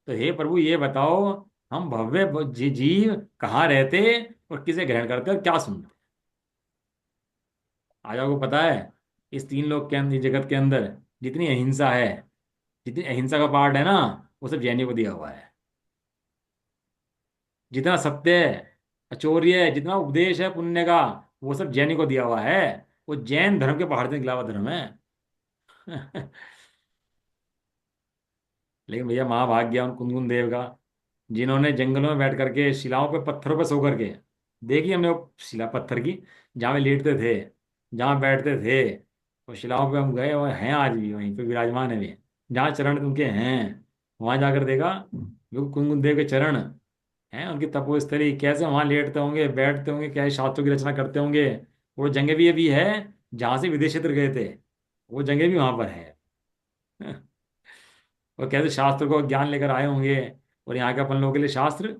तो हे प्रभु ये बताओ, हम भव्य जीव कहाँ रहते और किसे ग्रहण करते और क्या सुनते। आज आपको पता है, इस तीन लोक के अंदर, इस जगत के अंदर जितनी अहिंसा है, जितनी अहिंसा का पार्ट है ना, वो सब जैनियों को दिया हुआ है। जितना सत्य है, अचौर्य है, जितना उपदेश है पुण्य का, वो सब जैनी को दिया हुआ है। वो जैन धर्म के पहाड़ से निकला हुआ धर्म है। लेकिन भैया महाभाग्य उन कुंदकुन देव का, जिन्होंने जंगलों में बैठ करके शिलाओं पे, पत्थरों पे सो करके, देखी हमने वो शिला पत्थर की, जहाँ वे लेटते थे, जहाँ बैठते थे, वो शिलाओं पे हम गए और हैं आज भी वहीं पे विराजमान है वे। जहाँ चरण उनके हैं, वहां जाकर देखा वो कुंदकुन देव के चरण हैं, उनकी तपोस्थली, कैसे वहां लेटते होंगे, बैठते होंगे, क्या शास्त्रों की रचना करते होंगे। वो जगह भी अभी है जहाँ से विदेश क्षेत्र गए थे, वो जगह भी वहां पर है। और कैसे शास्त्र को ज्ञान लेकर आए होंगे, और यहाँ के अपन लोगों के लिए शास्त्र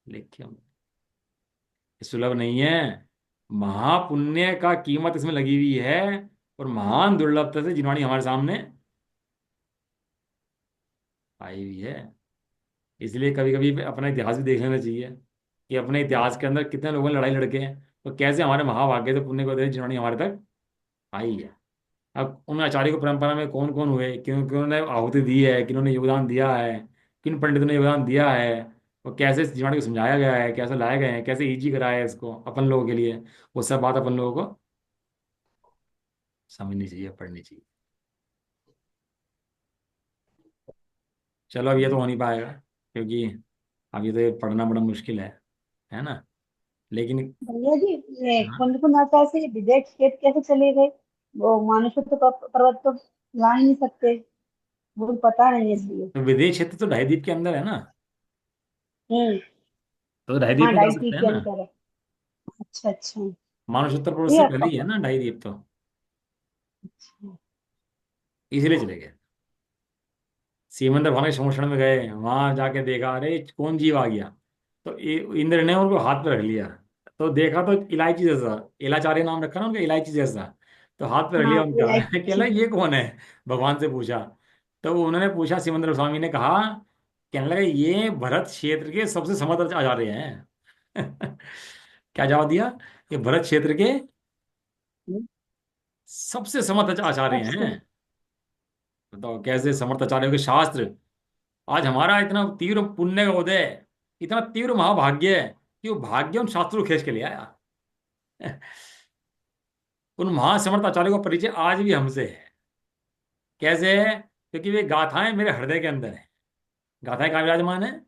लिखे होंगे। ये सुलभ नहीं है। महापुण्य का कीमत इसमें लगी हुई है, और महान दुर्लभता से जिन्होंने हमारे सामने आई हुई है। इसलिए कभी कभी अपना इतिहास भी देख लेना चाहिए, कि अपने इतिहास के अंदर कितने लोगों ने लड़ाई लड़के हैं, और कैसे हमारे महाभाग्य से पुण्य को दे जिन्होंने हमारे तक आई है। अब उन आचार्य को परंपरा में कौन कौन हुए, किन किन्होंने आहुति दी है, किन्होंने योगदान दिया है, किन पंडितों ने योगदान दिया है, और कैसे इस जीवन को समझाया गया है, कैसे लाए गए हैं, कैसे इजी कराया है इसको अपन लोगों के लिए, वो सब बात अपन लोगों को समझनी चाहिए, पढ़नी चाहिए। चलो अब ये तो हो नहीं पाएगा, क्योंकि अब ये तो ये पढ़ना बड़ा मुश्किल है ना। लेकिन भैया जी, ये हाँ, कुंद कुंदाचा से विदेश क्षेत्र कैसे चले गए? वो मानसपुत्र पर्वत तो ला ही नहीं सकते, वो पता नहीं इसलिए। तो विदेश क्षेत्र तो ढाई द्वीप के अंदर है ना। हम्म। तो ढाई द्वीप हाँ, में जा डाइट सकते हैं के ना। अंदर है। अच्छा अच्छा। मानसरोवर पर्वत ये से पहले आपका ही है ना ढाई द्वीप तो, अच्छा। इसीलिए चले गए। सीमंदर भवन के समोषण में गए, वहां जाके देखा, अरे कौन जीव आ गया। तो इंद्र ने उनको हाथ पे रख लिया। तो देखा तो इलायची जैसा, इलाचार्य नाम रखा ना उनका, इलायची जैसा। तो हाथ पे रख लिया हाँ, उनका। लाइट कहला ये कौन है, भगवान से पूछा। तो उन्होंने पूछा, सिमंदर स्वामी ने कहा, कहने लगा ये भरत क्षेत्र के सबसे समर्थ आचार्य हैं। क्या जवाब दिया? ये भरत क्षेत्र के सबसे समर्थ आचार्य हैं। सबसे। बताओ कैसे समर्थ आचार्यों के शास्त्र। आज हमारा इतना तीव्र पुण्य का उदय, इतना तीव्र महाभाग्य है कि वो भाग्य उन शास्त्रों को खींच के ले आया। उन महासमर्थ आचार्यों का परिचय आज भी हमसे है। कैसे है? क्योंकि वे गाथाएं मेरे हृदय के अंदर है। गाथाएं कहाँ विराजमान है?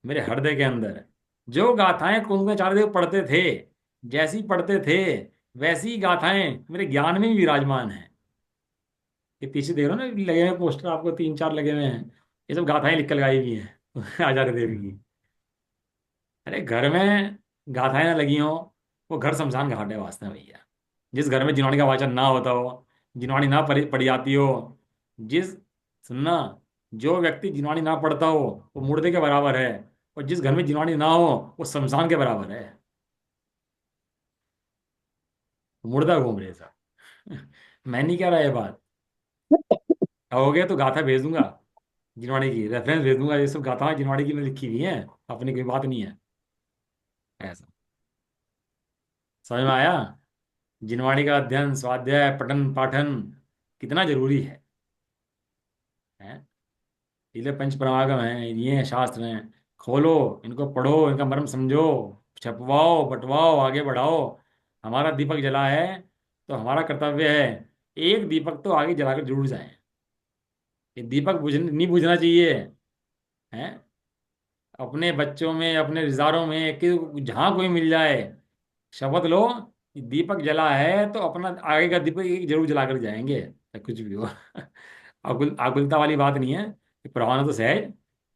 मेरे हृदय के अंदर है। जो गाथाएं कुंदनाचार्य देव पढ़ते थे, जैसी पढ़ते थे, वैसी गाथाएं मेरे ज्ञान में भी विराजमान है। ये पीछे देख रहे हो ना, लगे हुए पोस्टर आपको 3 4 लगे हुए हैं। ये सब गाथाएं लिख कर लगाई हुई हैं आचार्य देव की। अरे घर में गाथाएं ना लगी हो, वो घर शमशान घाट है वास्तव में भैया। जिस घर में जिनवाणी का वाचन ना होता हो, जिनवाणी ना पढ़ी जाती हो, जिस सुनना, जो व्यक्ति जिनवाणी ना पढ़ता हो, वो मुर्दे के बराबर है। और जिस घर में जिनवाणी ना हो, वो शमशान के बराबर है। मुर्दा घूम रहे सब। मैं नहीं कह रहा ये बात। हो गया तो गाथा भेज दूंगा, जिनवाणी की रेफरेंस भेज दूंगा। ये सब गाथा जिनवाणी की में लिखी हुई है, अपनी कोई बात नहीं है। ऐसा समझ में आया? जिनवाणी का अध्ययन, स्वाध्याय, पठन पाठन कितना जरूरी है। इसलिए पंच परमागम है, ये हैं, शास्त्र हैं। खोलो, इनको पढ़ो, इनका मर्म समझो, छपवाओ, बंटवाओ, आगे बढ़ाओ। हमारा दीपक जला है, तो हमारा कर्तव्य है एक दीपक तो आगे जलाकर जरूर जाए। ये दीपक बुझ नहीं बुझना चाहिए। हैं, अपने बच्चों में, अपने रिश्तेदारों में, कि जहाँ कोई मिल जाए, शपथ लो कि दीपक जला है तो अपना आगे का दीपक एक जरूर जला कर जाएंगे, चाहे कुछ भी हो। आकुलता वाली बात नहीं है, ये परवाना तो सहज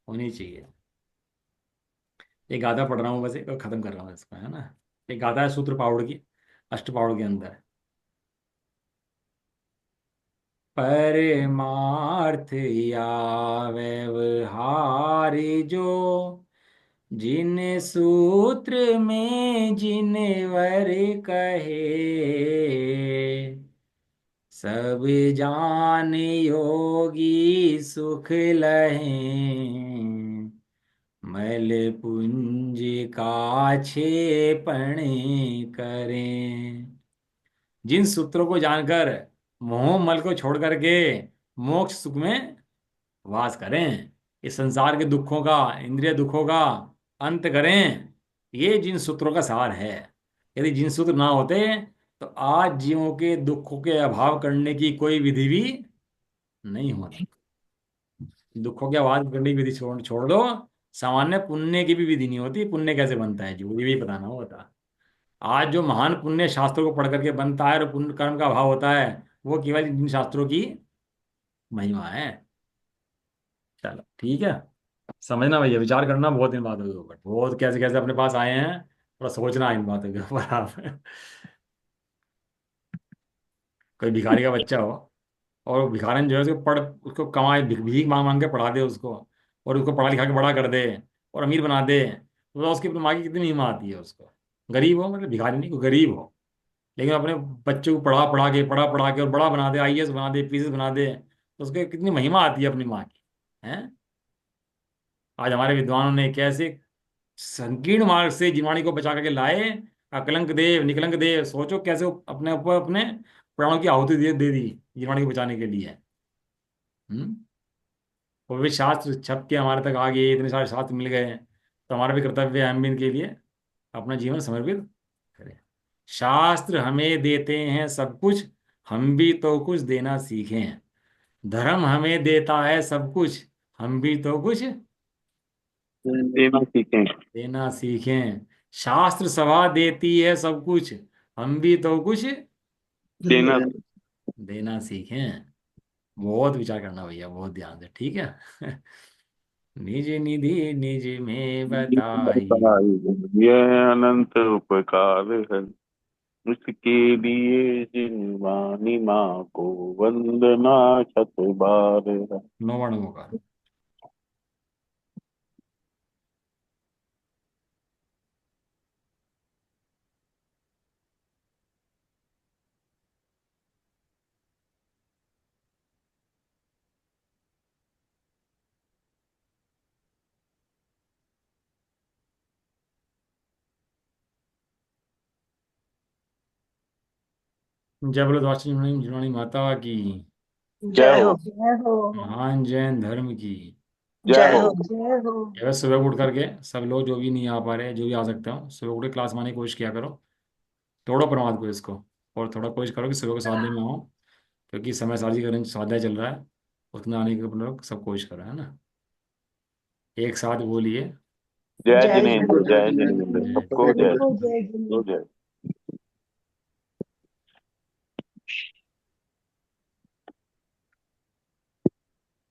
होनी चाहिए। एक गाथा पढ़ रहा हूँ बस, एक और खत्म कर रहा हूँ इसको, है ना। एक गाथा है सूत्र पाउड़ की, अष्ट पाउड़ के अंदर। परमार्थ या व्यवहार जो, जिन सूत्र में जिन वर कहे, सब जान योगी सुख लहें, मल पुंज का क्षेपण करें। जिन सूत्रों को जानकर मोह मल को छोड़ करके मोक्ष सुख में वास करें, इस संसार के दुखों का, इंद्रिय दुखों का अंत करें, ये जिन सूत्रों का सार है। यदि जिन सूत्र ना होते तो आज जीवों के दुखों के अभाव करने की कोई विधि भी नहीं होती। दुखों के अभाव करने की विधि छोड़ छोड़ दो, सामान्य पुण्य की भी विधि नहीं होती। पुण्य कैसे बनता है जी, वो ये भी पता ना होता। आज जो महान पुण्य शास्त्रों को पढ़ करके बनता है और पुण्य कर्म का अभाव होता है, वो केवल इन शास्त्रों की महिमा है। चलो ठीक है, समझना भैया, विचार करना बहुत दिन बात होगी ऊपर, बहुत कैसे कैसे अपने पास आए हैं, थोड़ा सोचना इन बातों के ऊपर आप। कोई भिखारी का बच्चा हो, और वो भिखारन जो है उसको पढ़, उसको कमाए, भीख मांग मांग के पढ़ा दे उसको, और उसको पढ़ा लिखा के बड़ा कर दे और अमीर बना दे, तो उसकी अपनी माँ की कितनी महिमा आती है उसको। गरीब हो, मतलब भिखारी नहीं, कोई गरीब हो, लेकिन अपने बच्चों को पढ़ा पढ़ा के और बड़ा बना दे, आईएएस बना दे, पीसीएस बना दे, तो उसके कितनी महिमा आती है अपनी माँ की। है, आज हमारे विद्वानों ने कैसे संकीर्ण मार्ग से जिनवाणी को बचा करके लाए। अकलंक देव, निकलंक देव, सोचो कैसे वो अपने ऊपर अपने प्राणों की आहुति दे दी जिनवाणी को बचाने के लिए। हम्म। वो भी शास्त्र छप के हमारे तक आ गए, इतने सारे शास्त्र मिल गए, तो हमारा भी कर्तव्य है हम भी इनके लिए अपना जीवन समर्पित करें। शास्त्र हमें देते हैं सब कुछ, हम भी तो कुछ देना सीखें। धर्म हमें देता है सब कुछ, हम भी तो कुछ देना सीखें। देना सीखें। शास्त्र सभा देती है सब कुछ, हम भी तो कुछ देना देना सीखें। बहुत विचार करना भैया, बहुत ध्यान से, ठीक है। निज निधि निज में बताई। बताई, ये अनंत उपकार है, उसके लिए जिनवानी माँ को वंदना शत बार है। नौ वर्णों का। जय बोलो द्वादशी जिनवाणी माता की। जय जय हो। हो। जय हो। महान जैन धर्म की। जय जय हो। हो। जय हो। ये बस सुबह उठ करके सब लोग जो भी नहीं आ पा रहे, जो भी आ सकते हो, सुबह उठ के क्लास में आने की कोशिश किया करो। तोड़ो प्रमाद को इसको, और थोड़ा कोशिश करो कि सुबह को साथ में आओ, क्योंकि समय सारजी का स्वाध्याय चल रहा है, उसमें आने की अपन लोग सब कोशिश करो, है ना। एक साथ बोलिए। जय जय जिनेन्द्र, जय जिनेन्द्र। जिनेन्द्र, जय सबको जय। सबको जय सबको गुरु। जय।